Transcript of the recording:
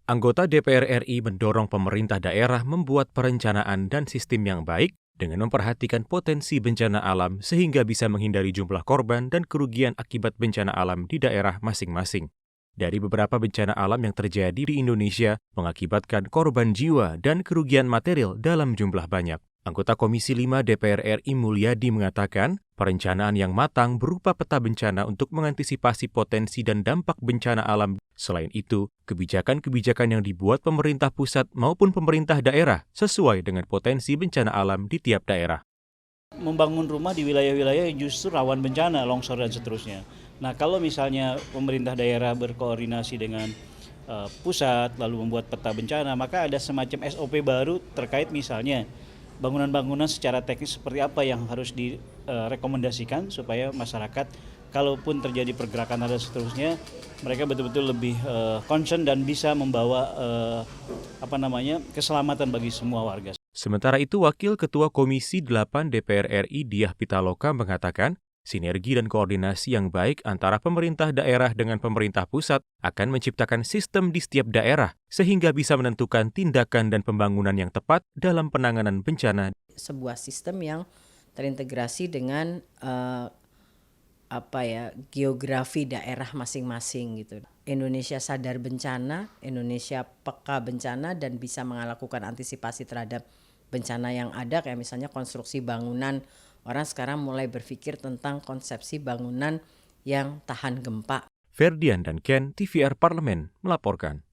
Anggota DPR RI mendorong pemerintah daerah membuat perencanaan dan sistem yang baik dengan memperhatikan potensi bencana alam sehingga bisa menghindari jumlah korban dan kerugian akibat bencana alam di daerah masing-masing. Dari beberapa bencana alam yang terjadi di Indonesia mengakibatkan korban jiwa dan kerugian material dalam jumlah banyak. Anggota Komisi 5 DPR RI Mulyadi mengatakan, perencanaan yang matang berupa peta bencana untuk mengantisipasi potensi dan dampak bencana alam. Selain itu, kebijakan-kebijakan yang dibuat pemerintah pusat maupun pemerintah daerah sesuai dengan potensi bencana alam di tiap daerah. Membangun rumah di wilayah-wilayah yang justru rawan bencana, longsor dan seterusnya. Nah, kalau misalnya pemerintah daerah berkoordinasi dengan pusat lalu membuat peta bencana, maka ada semacam SOP baru terkait misalnya bangunan-bangunan secara teknis seperti apa yang harus direkomendasikan supaya masyarakat kalaupun terjadi pergerakan dan seterusnya mereka betul-betul lebih concern dan bisa membawa keselamatan bagi semua warga. Sementara itu, Wakil Ketua Komisi 8 DPR RI Diah Pitaloka mengatakan, sinergi dan koordinasi yang baik antara pemerintah daerah dengan pemerintah pusat akan menciptakan sistem di setiap daerah sehingga bisa menentukan tindakan dan pembangunan yang tepat dalam penanganan bencana. Sebuah sistem yang terintegrasi dengan geografi daerah masing-masing gitu. Indonesia sadar bencana, Indonesia peka bencana dan bisa melakukan antisipasi terhadap bencana yang ada, kayak misalnya konstruksi bangunan. Orang sekarang mulai berpikir tentang konsepsi bangunan yang tahan gempa. Ferdian dan Ken, TVR Parlemen, melaporkan.